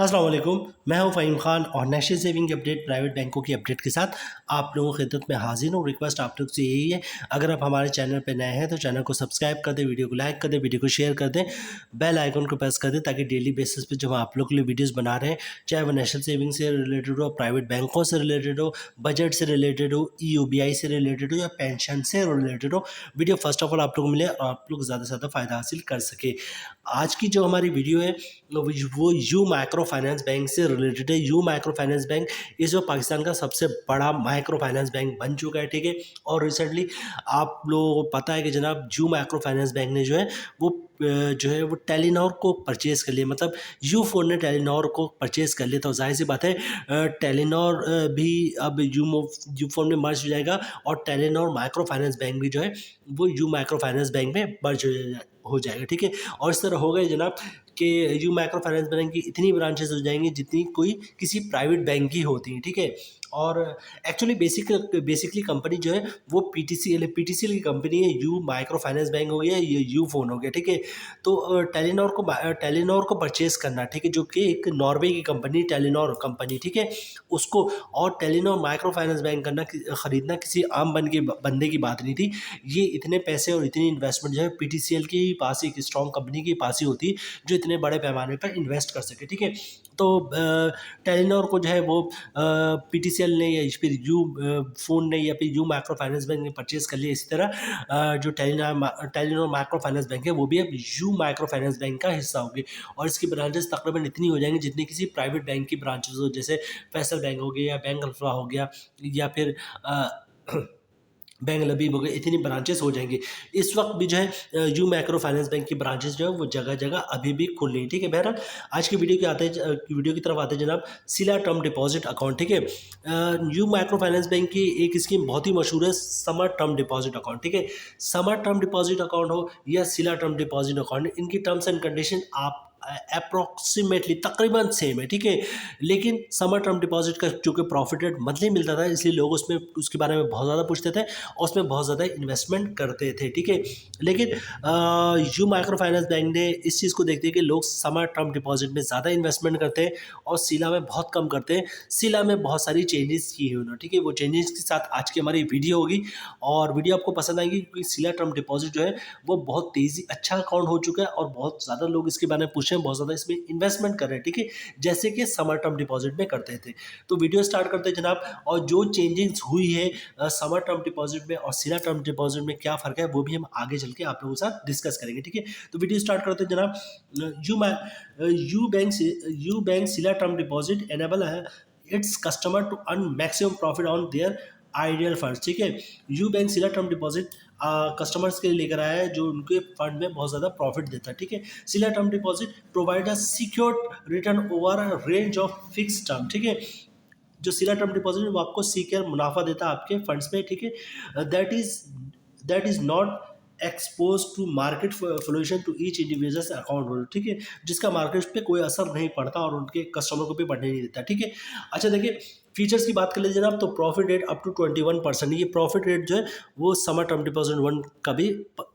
अस्सलाम वालेकुम। मैं हूं फ़हीम खान और नेशनल सेविंग की अपडेट प्राइवेट बैंकों की अपडेट के साथ आप लोगों की खिदमत में हाजिर हूं। रिक्वेस्ट आप लोग से यही है, अगर आप हमारे चैनल पर नए हैं तो चैनल को सब्सक्राइब कर दें, वीडियो को लाइक कर दें, वीडियो को शेयर कर दें, बेल आइकन को प्रेस कर दें ताकि डेली बेसिस पे जो हम आप लोग के लिए वीडियोज़ बना रहे हैं, चाहे वो नेशनल सेविंग से रिलेटेड हो, प्राइवेट बैंकों से रिलेटेड हो, बजट से रिलेटेड हो, ईओबीआई से रिलेटेड हो या पेंशन से रिलेटेड हो, वीडियो फर्स्ट ऑफ ऑल आप लोग को मिले और आप लोग ज़्यादा से ज़्यादा फ़ायदा हासिल कर सके। आज की जो हमारी वीडियो है वो यू माइक्रो फाइनेंस बैंक से रिलेटेड है। यू माइक्रो फाइनेंस बैंक इस जो पाकिस्तान का सबसे बड़ा माइक्रो फाइनेंस बैंक बन चुका है, ठीक है। और रिसेंटली आप लोगों को पता है कि जनाब यू माइक्रो फाइनेंस बैंक ने जो है वो टेलीनॉर को परचेज़ कर लिया, मतलब यू फोन ने टेलीनॉर को परचेज़ कर लिया। तो जाहिर सी बात है टेलीनॉर भी अब यू फोन में मर्ज हो जाएगा और टेलीनॉर माइक्रो फाइनेंस बैंक भी जो है वो यू माइक्रो फाइनेंस बैंक में मर्ज हो जाएगा, ठीक है। और इस तरह हो गए जनाब कि यू माइक्रो फाइनेंस बैंक की इतनी ब्रांचेस हो जाएंगी जितनी कोई किसी प्राइवेट बैंक की होती हैं, ठीक है। और एक्चुअली बेसिकली कंपनी जो है वो पीटीसीएल की कंपनी है। यू माइक्रो फाइनेंस बैंक हो गया, ये यू फोन हो गया, ठीक है। तो टेलीनॉर को परचेज करना, ठीक है, जो कि एक नॉर्वे की कंपनी टेलीनॉर कंपनी, ठीक है, उसको और टेलीनॉर माइक्रो फाइनेंस बैंक खरीदना किसी आम बंदे की बात नहीं थी। ये इतने पैसे और इतनी इन्वेस्टमेंट जो है पीटीसीएल के पास ही, एक स्ट्रॉन्ग कंपनी के पास ही होती जो इतने बड़े पैमाने पर इन्वेस्ट कर सके, ठीक है। तो टेलीनॉर को जो है वो पीटीसीएल ने या फिर यू फोन ने या फिर यू माइक्रो फाइनेंस बैंक ने परचेज कर लिया। इसी तरह जो टेलीनॉर माइक्रो फाइनेंस बैंक है वो भी अब यू माइक्रो फाइनेंस बैंक का हिस्सा होगी और इसकी ब्रांचेस तकरीबन इतनी हो जाएंगी जितनी किसी प्राइवेट बैंक की ब्रांचेस हो, जैसे फैसल बैंक हो गया या बैंक अल्फा हो गया या फिर बैंक लबीब हो गए, इतनी ब्रांचेस हो जाएंगी। इस वक्त भी जो है यू माइक्रो फाइनेंस बैंक की ब्रांचेस जो है वो जगह जगह अभी भी खुल रही है, ठीक है। बहरहाल आज की वीडियो की तरफ आते हैं जनाब, सिला टर्म डिपॉजिट अकाउंट, ठीक है। यू माइक्रो फाइनेंस बैंक की एक स्कीम बहुत ही मशहूर है, समर टर्म डिपॉजिट अकाउंट, ठीक है। समर टर्म डिपॉजिट अकाउंट हो या सिला टर्म डिपॉजिट अकाउंट, इनकी टर्म्स एंड कंडीशन आप अप्रोक्सीमेटली तकरीबन सेम है, ठीक है। लेकिन समर टर्म डिपॉजिट का चूँकि प्रॉफिट रेट मंथली मिलता था, इसलिए लोग उसके बारे में बहुत ज़्यादा पूछते थे और उसमें बहुत ज़्यादा इन्वेस्टमेंट करते थे, ठीक है। लेकिन यू माइक्रो फाइनेंस बैंक ने इस चीज़ को देखते हैं कि लोग समर टर्म डिपॉजिट में ज़्यादा इन्वेस्टमेंट करते हैं और सिला में बहुत कम करते हैं। सिला में बहुत सारी चेंजेस की है उन्होंने, ठीक है। वो चेंजेस के साथ आज की हमारी वीडियो होगी और वीडियो आपको पसंद आएगी क्योंकि सिला टर्म डिपॉजिट जो है वो बहुत तेज़ी अच्छा अकाउंट हो चुका है और बहुत ज़्यादा लोग इसके बारे में पूछ रहे हैं, बहुत ज़्यादा इसमें इन्वेस्टमेंट कर रहे हैं, ठीक है, जैसे कि समर टर्म डिपॉजिट में करते थे। तो वीडियो स्टार्ट करते हैं जनाब, और जो चेंजेस हुई है समर टर्म डिपॉजिट में और सिला टर्म डिपॉजिट में क्या फ़र्क है वो भी हम आगे चल के आप लोगों के साथ डिस्कस करेंगे, ठीक है। तो वीडियो स्टार्ट करते हैं जनाब। यू बैंक सिला टर्म डिपॉजिट एनेबल है its customer to earn maximum profit on their ideal funds, ठीक है। यू बैंक सिला टर्म डिपॉजिट कस्टमर्स के लिए लेकर आया है जो उनके फंड में बहुत ज़्यादा प्रॉफिट देता है, ठीक है। सिला term deposit provide a secured return over a range of fix term, ठीक है। जो सिला टर्म डिपॉजिट वो आपको सिक्योर मुनाफा देता है आपके फंड्स में, ठीक है। That is not expose to market fluctuation to each individuals account holder, ठीक है, जिसका मार्केट पे कोई असर नहीं पड़ता और उनके कस्टमर को भी बढ़ने नहीं देता, ठीक है। अच्छा देखिए फीचर्स की बात कर लीजिए जनाब, तो प्रॉफिट रेट अप टू 21%, ये प्रॉफिट रेट जो है वो समर टर्म डिपॉजिट 1 का भी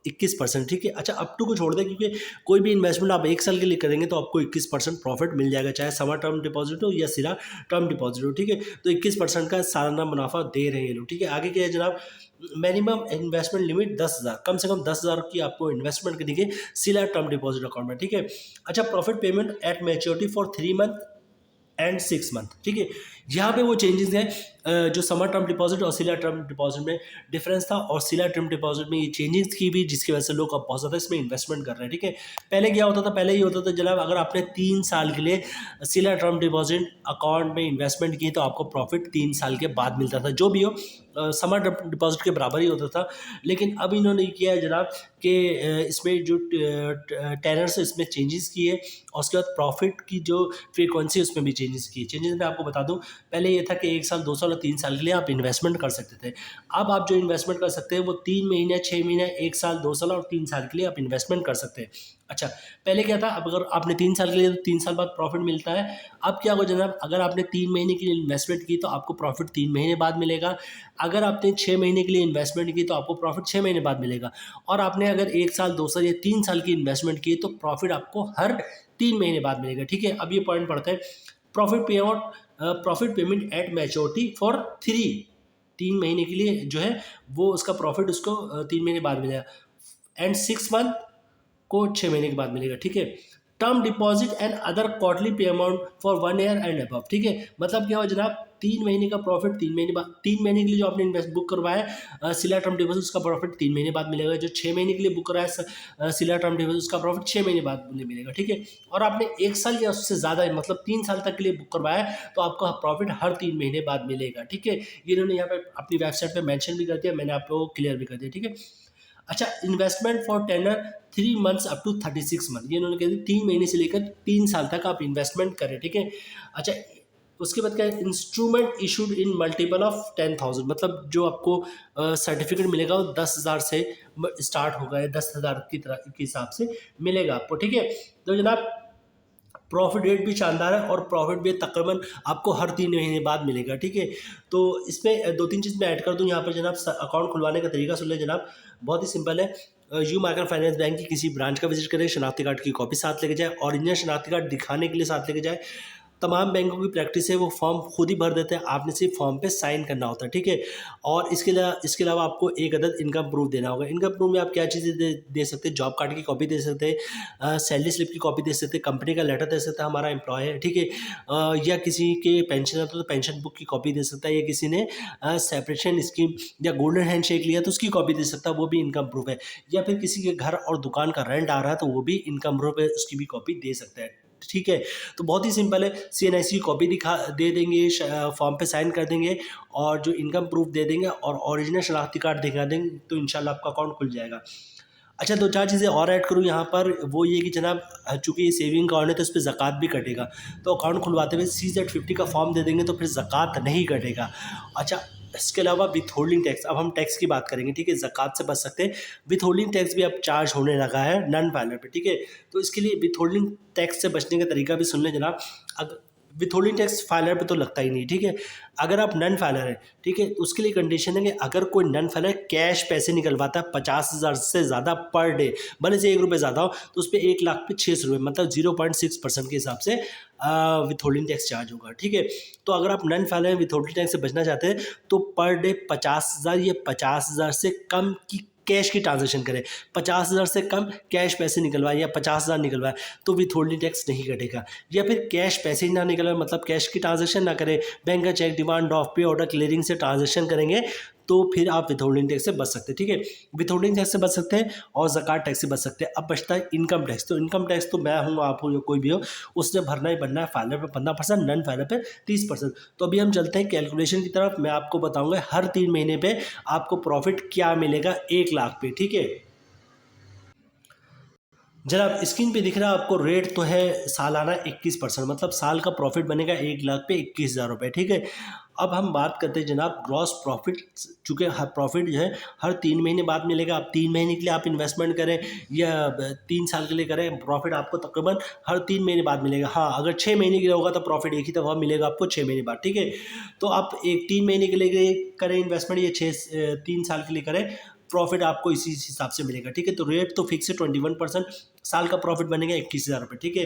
21%, ठीक है। अच्छा अप टू को छोड़ दें क्योंकि कोई भी इन्वेस्टमेंट आप 1 साल के लिए करेंगे तो आपको 21% प्रॉफिट मिल जाएगा, चाहे समर टर्म डिपॉजिट हो या सिला टर्म डिपॉजिट हो, ठीक है। तो 21% का सालाना मुनाफा दे रहे हैं लोग, ठीक है। आगे क्या है जनाब, मिनिमम इन्वेस्टमेंट लिमिट 10,000, कम से कम 10,000 की आपको इन्वेस्टमेंट करनी है सिला टर्म डिपॉजिट अकाउंट में, ठीक है। अच्छा profit payment at maturity for 3 month and 6 month, ठीक है। यहाँ पे वो चेंजेस हैं जो समर टर्म डिपॉजिट और सिला टर्म डिपॉजिट में डिफरेंस था, और सिला टर्म डिपॉजिट में ये चेंजेस की भी जिसकी वजह से लोग अब बहुत ज़्यादा इसमें इन्वेस्टमेंट कर रहे हैं, ठीक है। पहले क्या होता था, पहले ये होता था जनाब अगर आपने 3 साल के लिए सिला टर्म डिपॉजिट अकाउंट में इन्वेस्टमेंट की तो आपको प्रॉफिट 3 साल के बाद मिलता था, जो भी हो समर डिपॉजिट के बराबर ही होता था। लेकिन अब इन्होंने किया है जनाब कि इसमें जो टेनर्स है इसमें चेंजेस किए और उसके बाद प्रॉफिट की जो फ्रीक्वेंसी उसमें भी चेंजेस किए। चेंजेस मैं आपको बता दूं, पहले ये था कि 1 साल 2 साल अगर 3 साल के लिए आप इन्वेस्टमेंट कर सकते थे। अब आप जो इन्वेस्टमेंट कर सकते हैं वो 3 महीने, 6 महीने, 1 साल, 2 साल और 3 साल के लिए आप इन्वेस्टमेंट कर सकते हैं। अच्छा, पहले क्या था, अब अगर आपने 3 साल के लिए, तो 3 साल बाद प्रॉफिट मिलता है। अब क्या होगा जनाब, अगर आपने 3 महीने के लिए इन्वेस्टमेंट की तो आपको प्रॉफिट 3 महीने बाद मिलेगा। अगर आपने 6 महीने के लिए इन्वेस्टमेंट की तो आपको प्रॉफिट 6 महीने बाद मिलेगा। और आपने अगर 1 साल, 2 साल या 3 साल की इन्वेस्टमेंट की तो प्रॉफिट आपको हर 3 महीने बाद मिलेगा। ठीक है, अब ये पॉइंट पढ़ते हैं। Profit payment at maturity for 3 महीने के लिए जो है वो उसका प्रॉफिट उसको 3 महीने बाद मिलेगा, एंड 6 मंथ को 6 महीने के बाद मिलेगा। ठीक है, term deposit and other quarterly pay amount for 1 year and above. ठीक है, मतलब क्या हो जनाब, 3 महीने का प्रॉफिट 3 महीने बाद, 3 महीने के लिए जो आपने इन्वेस्ट बुक करवाया सिला टर्म डिपॉजिट, उसका प्रॉफिट 3 महीने बाद मिलेगा। जो 6 महीने के लिए बुक कराया सिला टर्म डिपॉजिट, उसका प्रॉफिट 6 महीने बाद मिलेगा। ठीक है, और आपने 1 साल या उससे ज़्यादा मतलब 3 साल तक के लिए बुक करवाया तो आपका प्रॉफिट हर 3 महीने बाद मिलेगा। ठीक है, ये इन्होंने यहाँ पे अपनी वेबसाइट पर मैंशन भी कर दिया, मैंने आप लोगों को क्लियर भी कर दिया। ठीक है, अच्छा, investment for tenor 3 months up to 36 month, ये उन्होंने कह दिया 3 महीने से लेकर 3 साल तक आप इन्वेस्टमेंट करें। ठीक है, अच्छा, उसके बाद क्या है, instrument issued in multiple of 10,000, मतलब जो आपको सर्टिफिकेट मिलेगा वो 10,000 से स्टार्ट होगा, 10,000 की तरह के हिसाब से मिलेगा आपको। ठीक है, तो जनाब प्रॉफिट रेट भी शानदार है और प्रॉफिट भी तकरीबन आपको हर 3 महीने बाद मिलेगा। ठीक है, तो इसमें 2-3 चीज़ मैं ऐड कर दूँ यहाँ पर जनाब। अकाउंट खुलवाने का तरीका सुन लें जनाब, बहुत ही सिंपल है। यू माइक्रो फाइनेंस बैंक की किसी ब्रांच का विजिट करें, शनाख्ती कार्ड की कॉपी साथ लेके जाए, ओरिजिनल शनाख्ती कार्ड दिखाने के लिए साथ लेके जाए। तमाम बैंकों की प्रैक्टिस है, वो फॉर्म खुद ही भर देते हैं, आपने सिर्फ फॉर्म पे साइन करना होता है। ठीक है, और इसके अलावा आपको एक अदद इनकम प्रूफ देना होगा। इनकम प्रूफ में आप क्या चीज़ें दे सकते हैं, जॉब कार्ड की कॉपी दे सकते हैं, सैलरी स्लिप की कॉपी दे सकते हैं, कंपनी का लेटर दे सकते हैं, हमारा एम्प्लॉय है। ठीक है, या किसी के पेंशन है तो पेंशन बुक की कॉपी दे सकता है, या किसी ने सेपरेशन स्कीम या गोल्डन हैंड शेक लिया तो उसकी कॉपी दे सकता है, वो भी इनकम प्रूफ है। या फिर किसी के घर और दुकान का रेंट आ रहा है तो वो भी इनकम प्रूफ है, उसकी भी कॉपी दे सकता है। ठीक है, तो बहुत ही सिंपल है, सीएनआईसी की कॉपी दे देंगे, फॉर्म पे साइन कर देंगे और जो इनकम प्रूफ दे देंगे और ओरिजिनल शनाख्ती कार्ड दिखा देंगे तो इंशाल्लाह आपका अकाउंट खुल जाएगा। अच्छा, 2-4 चीज़ें और ऐड करूँ यहाँ पर, वो ये कि जनाब चूँकि ये सेविंग अकाउंट है तो इस पे ज़कात भी कटेगा, तो अकाउंट खुलवाते हुए CZ50 का फॉर्म दे देंगे तो फिर ज़कात नहीं कटेगा। अच्छा, इसके अलावा विथहोल्डिंग टैक्स, अब हम टैक्स की बात करेंगे। ठीक है, ज़कात से बच सकते हैं, विथहोल्डिंग टैक्स भी अब चार्ज होने लगा है नॉन फाइलर पे। ठीक है, तो इसके लिए विथहोल्डिंग टैक्स से बचने का तरीका भी सुन लें जनाब। अगर विथहोल्डिंग टैक्स फाइलर पे तो लगता ही नहीं। ठीक है, अगर आप नॉन फाइलर हैं, ठीक है, उसके लिए कंडीशन है कि अगर कोई नॉन फाइलर कैश पैसे निकलवाता है 50,000 से ज़्यादा पर डे, भले से 1 रुपये ज़्यादा हो, तो उस पे 1 लाख पे 600 रुपये, मतलब 0.6% के हिसाब से विथहोल्डिंग टैक्स चार्ज होगा। ठीक है, तो अगर आप नॉन फाइलर हैं, विथहोल्डिंग टैक्स से बचना चाहते हैं तो पर डे 50,000 या 50,000 से कम की कैश की ट्रांजैक्शन करें। 50,000 से कम कैश पैसे निकलवाए या 50,000 निकलवाए तो विथहोल्डिंग टैक्स नहीं कटेगा। या फिर कैश पैसे ही ना निकलवाए, मतलब कैश की ट्रांजैक्शन ना करें, बैंक का चेक, डिमांड ड्राफ्ट, पे ऑर्डर, क्लियरिंग से ट्रांजैक्शन करेंगे तो फिर आप विथहोल्डिंग टैक्स से बच सकते हैं। ठीक है, विथहोल्डिंग टैक्स से बच सकते हैं और ज़कात टैक्स से बच सकते हैं। अब बचता है इनकम टैक्स। तो इनकम टैक्स तो मैं हूँ, आप हो या कोई भी हो, उसने भरना ही बनना है। फाइलर पे 15%, नॉन फाइलर पे 30%। तो अभी हम चलते हैं कैलकुलेशन की तरफ। मैं आपको बताऊंगा हर 3 महीने पे आपको प्रॉफिट क्या मिलेगा 1 लाख पे। ठीक है, जनाब स्क्रीन पे दिख रहा है आपको रेट तो है सालाना 21%, मतलब साल का प्रॉफिट बनेगा 1 लाख पे 21,000 रुपये। ठीक है, अब हम बात करते हैं जनाब ग्रॉस प्रॉफिट। चूँकि हर प्रॉफिट जो है हर 3 महीने बाद मिलेगा। आप 3 महीने के लिए आप इन्वेस्टमेंट करें या 3 साल के लिए करें, प्रॉफिट आपको तकरीबन हर 3 महीने बाद मिलेगा। हाँ, अगर 6 महीने के लिए होगा तो प्रॉफिट एक ही दफ़ा मिलेगा आपको 6 महीने बाद। ठीक है, तो आप 3 महीने के लिए करें इन्वेस्टमेंट या 3 साल के लिए करें, प्रॉफिट आपको इसी हिसाब से मिलेगा। ठीक है, तो रेट तो फिक्स है 21%, साल का प्रॉफिट बनेगा 21,000 रुपये। ठीक है,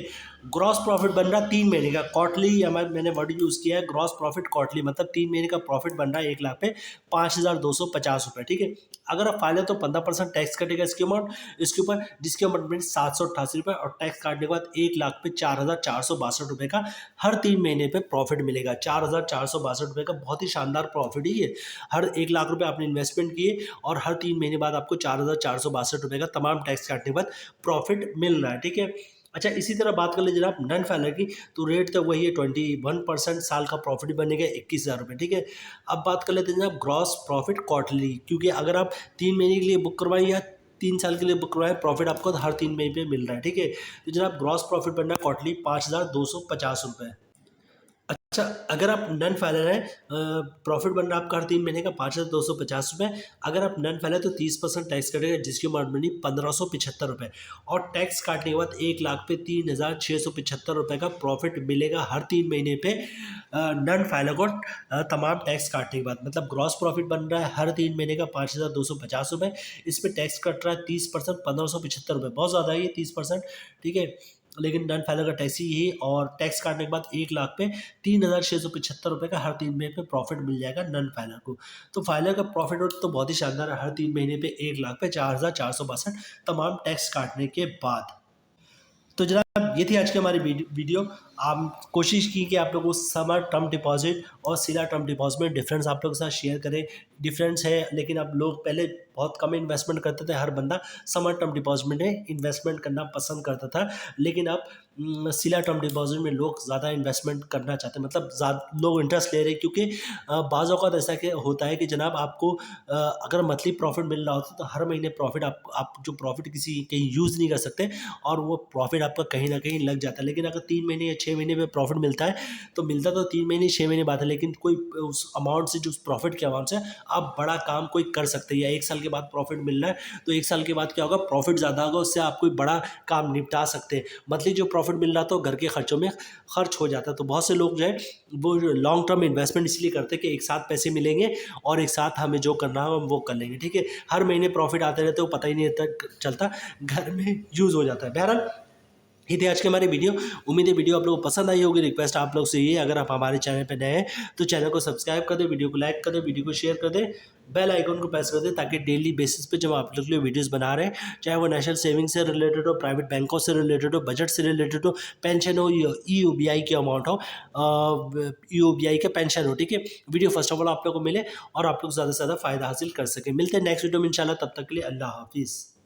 ग्रॉस प्रॉफिट बन रहा 3 महीने का क्वार्टरली, मैंने वर्ड यूज़ किया है ग्रॉस प्रॉफिट क्वार्टरली, मतलब 3 महीने का प्रॉफिट बन रहा है 1 लाख पे 5,250 रुपये। ठीक है, अगर आप फाइल है तो 15% टैक्स कटेगा इसके ऊपर, जिसके अमाउंट 788 रुपये, और टैक्स काटने के बाद 1 लाख पे 4,462 रुपये का हर 3 महीने पे प्रॉफिट मिलेगा। 4,462 रुपये का बहुत ही शानदार प्रॉफिट ही है। हर 1 लाख रुपये आपने इन्वेस्टमेंट किए और हर 3 महीने बाद आपको 4,462 रुपये का तमाम टैक्स काटने के बाद प्रॉफिट मिल रहा है। ठीक है, अच्छा, इसी तरह बात कर ले जनाब नॉन फाइलर की, तो रेट तो वही है 21%, साल का प्रॉफिट बनेगा 21,000 रुपये। ठीक है, अब बात कर लेते हैं जनाब ग्रॉस प्रॉफिट क्वार्टरली, क्योंकि अगर आप 3 महीने के लिए बुक करवाएं या 3 साल के लिए बुक करवाएं, प्रॉफिट आपको हर 3 महीने पे मिल रहा है। ठीक है, तो जनाब ग्रॉस प्रॉफिट बनना क्वार्टरली 5,250 रुपये। अच्छा, अगर आप नॉन फाइलर हैं, प्रॉफिट बन रहा है आपका हर 3 महीने का 5,250 रुपये। अगर आप नॉन फाइलर तो 30% टैक्स कटेगा, जिसकी अमाउंट बनी 1,575 रुपये। और टैक्स काटने के बाद 1,00,000 पे 3,675 रुपये का प्रॉफिट मिलेगा हर 3 महीने पे नॉन फाइलर को, तमाम टैक्स काटने के बाद। मतलब ग्रॉस प्रॉफिट बन रहा है हर 3 महीने का 5,250 रुपये। इस पे टैक्स कट रहा है 30%, 1,575 रुपये। बहुत ज़्यादा है ये 30%, ठीक है। लेकिन नॉन फाइलर का टैक्स ही यही, और टैक्स काटने के बाद 1,00,000 पे 3,675 रुपये का हर 3 महीने पे प्रॉफिट मिल जाएगा नॉन फाइलर को। तो फाइलर का प्रॉफिट तो बहुत ही शानदार है, हर 3 महीने पे 1,00,000 पे 4,462, तमाम टैक्स काटने के बाद। तो जनाब ये थी आज की हमारी वीडियो। आप कोशिश की कि आप लोगों को समर टर्म डिपॉजिट और सिला टर्म डिपॉजिट में डिफरेंस आप लोगों के साथ शेयर करें। डिफरेंस है, लेकिन अब लोग पहले बहुत कम इन्वेस्टमेंट करते थे, हर बंदा समर टर्म डिपॉजिट में इन्वेस्टमेंट करना पसंद करता था। लेकिन अब सिला टर्म डिपॉजिट में लोग ज़्यादा इन्वेस्टमेंट करना चाहते हैं, मतलब ज़्यादा लोग इंटरेस्ट ले रहे हैं। क्योंकि बाज़ औक़ात ऐसा कि होता है कि जनाब आपको अगर मंथली प्रॉफिट मिल रहा होता है, तो हर महीने प्रॉफिट आप जो प्रॉफिट किसी कहीं यूज़ नहीं कर सकते, और वो प्रॉफिट आपका कहीं ना कहीं लग जाता है। लेकिन अगर 3 महीने या 6 महीने में प्रॉफिट मिलता है, तो मिलता तो 3 महीने 6 महीने बाद है, लेकिन कोई उस अमाउंट से, जो उस प्रॉफिट के अमाउंट से आप बड़ा काम कोई कर सकते हैं। या 1 साल के बाद प्रॉफिट मिल रहा है, तो 1 साल के बाद क्या होगा, प्रॉफिट ज़्यादा होगा, उससे आप कोई बड़ा काम निपटा सकते हैं। मंथली जो प्रॉफिट मिल रहा, तो घर के खर्चों में खर्च हो जाता है। तो बहुत से लोग जो है वो लॉन्ग टर्म इन्वेस्टमेंट इसलिए करते हैं कि एक साथ पैसे मिलेंगे और एक साथ हमें जो करना है हम वो कर लेंगे, ठीक है। हर महीने प्रॉफिट आते रहते, वो पता ही नहीं चलता, घर में यूज़ हो जाता है। बहरहाल ये थी आज की हमारी वीडियो। उम्मीद है वीडियो आप लोगों को पसंद आई होगी। रिक्वेस्ट आप लोग से ये है, अगर आप हमारे चैनल पर नए हैं तो चैनल को सब्सक्राइब कर दें, वीडियो को लाइक कर दें, वीडियो को शेयर कर दें, बेल आइकन को प्रेस कर दें, ताकि डेली बेसिस पे जब आप लोग के लिए वीडियोस बना रहे हैं, चाहे वो नेशनल सेविंग से रिलेटेड हो, प्राइवेट बैंकों से रिलेटेड हो, बजट से रिलेटेड हो, पेंशन हो, ईओबीआई की अमाउंट हो, ईओबीआई का पेंशन हो, ठीक है। वीडियो फर्स्ट ऑफ ऑल आप लोग को मिले और आप लोग ज़्यादा से ज़्यादा फ़ायदा हासिल कर सकें। मिलते हैं नेक्स्ट वीडियो में इंशाल्लाह, तब तक के लिए अल्लाह हाफिज़।